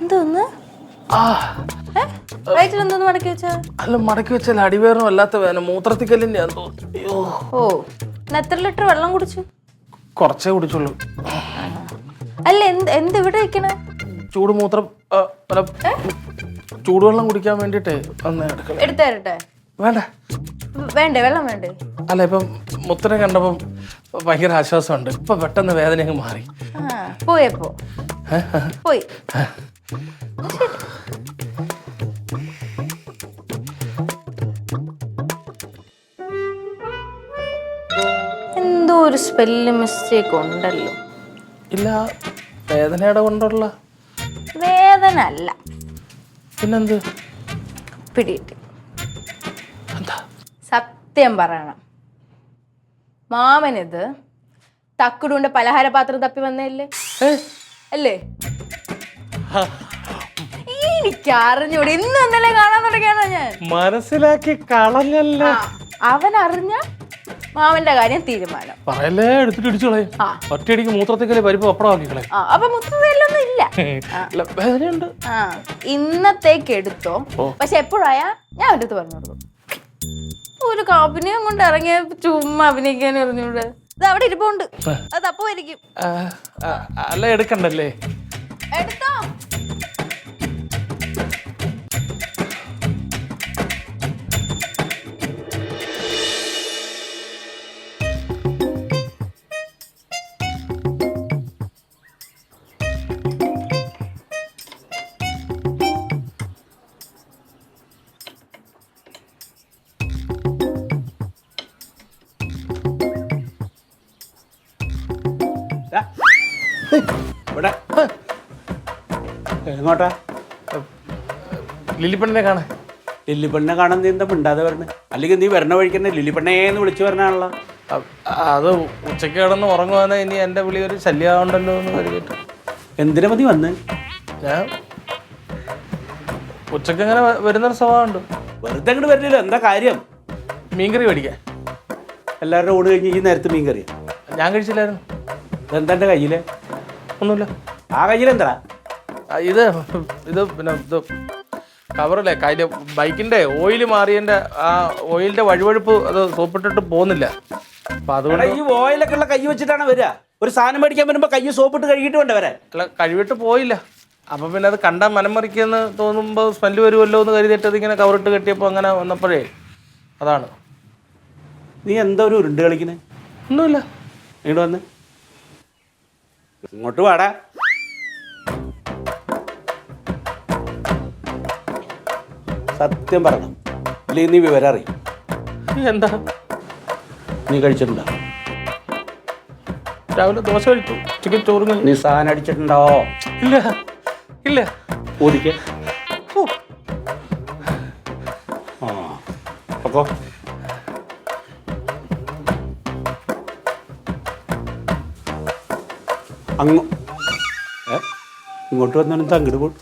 എന്തോന്ന് വയറ്റിലെന്തോന്ന് മടക്കി വെച്ചാ? അല്ല മടക്കി വെച്ചാൽ അടിവേറും അല്ലാത്ത വേദന മൂത്രത്തിക്കല്ലിന്റെ അയ്യോ. ഓ എത്ര ലിറ്റർ വെള്ളം കുടിച്ചു? കുറച്ചേ കുടിച്ചുള്ളൂ. അല്ല എന്ത് ഇവിടെ വെക്കണ? ചൂട് മൂത്രം ചൂടുവെള്ളം കുടിക്കാൻ വേണ്ടിട്ടേ ഒന്ന് എടുത്തരട്ടെ? വേണ്ട വേണ്ടേ, വെള്ളം വേണ്ടേ? അല്ല ഇപ്പം മുത്തിനെ കണ്ടപ്പം ഭയങ്കര ആശ്വാസമുണ്ട്. ഇപ്പൊ പെട്ടെന്ന് വേദനയൊക്കെ മാറി. പോയപ്പോ പോയി. എന്തോ ഒരു സ്പെല്ലിംഗ് മിസ്റ്റേക്ക് ഉണ്ടല്ലോ. ഇല്ല, വേദനയുടെ കൊണ്ടുള്ള വേദന അല്ല. പിന്നെന്ത്? പിടിയിട്ട് എന്താ? സത്യം പറയണം, മാമനിത് തക്കുടുണ്ട് പലഹാരപാത്രം തപ്പി വന്നല്ലേ അല്ലേ? എനിക്കറിഞ്ഞൂടെ, ഇന്ന് ഇന്നലെ കാണാൻ തുടങ്ങിയാണോ ഞാൻ? മനസ്സിലാക്കി കളഞ്ഞല്ല. അവൻ അറിഞ്ഞ മാമന്റെ കാര്യം തീരുമാനം. പറയല്ലേ, എടുത്തിട്ട് ഇടിച്ചോളെ. ഒറ്റയടിക്ക് മൂത്രത്തിക്കല്ലേ പരിപ്പ് പപ്പടമാക്കിക്കളെ. അപ്പൊ മുത്തൊന്നും ഇല്ല. വേദനയുണ്ട്. ഇന്നത്തേക്ക് എടുത്തോ. പക്ഷെ എപ്പോഴായാ ഞാൻ അവന്റെ അടുത്ത് പറഞ്ഞു കൊടുക്കും. ഒരു അഭിനയം കൊണ്ട് ഇറങ്ങിയ ചുമ്മാ അഭിനയിക്കാൻ അറിഞ്ഞൂടെ? ഇത് അവിടെ ഇരിപ്പുണ്ട്, അത് തപ്പുമായിരിക്കും. അല്ല എടുക്കണ്ടല്ലേ? എടുത്തോ. എങ്ങോട്ടാ? ലില്ലിപ്പെണ്ണിനെ കാണാൻ. ലില്ലിപ്പെണ്ണിനെ കാണാൻ നീ എന്താ മിണ്ടാതെ വരണേ? അല്ലെങ്കിൽ നീ വരണ വഴിക്കന്നെ ലില്ലിപ്പെണ്ണേന്ന് വിളിച്ചു പറഞ്ഞാണല്ലോ. അത് ഉച്ചയ്ക്ക് കിടന്ന് ഉറങ്ങുവാന്നെ ഇനി എൻ്റെ വിളി ഒരു ശല്യമാവണ്ടല്ലോ എന്ന് കരുതിയിട്ട്. എന്തിനാ മതി വന്ന്? ഞാൻ ഉച്ചക്ക് അങ്ങനെ വരുന്നൊരു സ്വഭാവമുണ്ട്. വെറുതെ അങ്ങോട്ട് വരില്ലല്ലോ, എന്താ കാര്യം? മീൻകറി മേടിക്കാൻ. എല്ലാവരുടെ ഊണ് കഴിഞ്ഞ് ഈ നേരത്തെ മീൻ കറിയാ? ഞാൻ കഴിച്ചില്ലായിരുന്നു. ഇതെന്താ എൻ്റെ കയ്യില്? ഒന്നുമില്ല. ആ കയ്യിലെന്താ ഇത് പിന്നെ ഇത് കവറല്ലേ, അതിൻ്റെ ബൈക്കിൻ്റെ ഓയിൽ മാറിയതിൻ്റെ ആ ഓയിലിൻ്റെ വഴുവഴുപ്പ് അത് സോപ്പിട്ടിട്ട് പോകുന്നില്ല. അപ്പം അതുകൊണ്ട് ഈ ഓയിലൊക്കെ ഉള്ള കൈ വെച്ചിട്ടാണ് വരിക. ഒരു സാധനം മേടിക്കാൻ വരുമ്പോൾ കൈ സോപ്പിട്ട് കഴുകിയിട്ട് വേണ്ട വരാൻ. അല്ല, കഴിവിട്ട് പോയില്ല. അപ്പം പിന്നെ അത് കണ്ടാൽ മനംമറിക്കുമെന്ന് തോന്നുമ്പോൾ സ്മെല്ല് വരുമല്ലോ എന്ന് കരുതിയിട്ട് അതിങ്ങനെ കവറിട്ട് കെട്ടിയപ്പോൾ അങ്ങനെ വന്നപ്പോഴേ അതാണ്. നീ എന്താ ഒരു ഉരുണ്ട് കളിക്കണേ? ഒന്നുമില്ല. ഇങ്ങോട്ട് വന്ന്, ഇങ്ങോട്ട് വാടാ. സത്യം പറയണം, ഇല്ലെങ്കിൽ നീ വിവരം അറിയും. എന്താ? നീ കഴിച്ചിട്ടുണ്ടോ? രാവിലെ ദോശ കഴിച്ചു, ചിക്കൻ ചോറ്. നീ സാധനം അടിച്ചിട്ടുണ്ടോ? ഇല്ല ഇല്ല. ഊതിക്ക. ആ അപ്പോ ഇങ്ങോട്ട് വന്നാലും അങ്ങോട്ട് പോകും.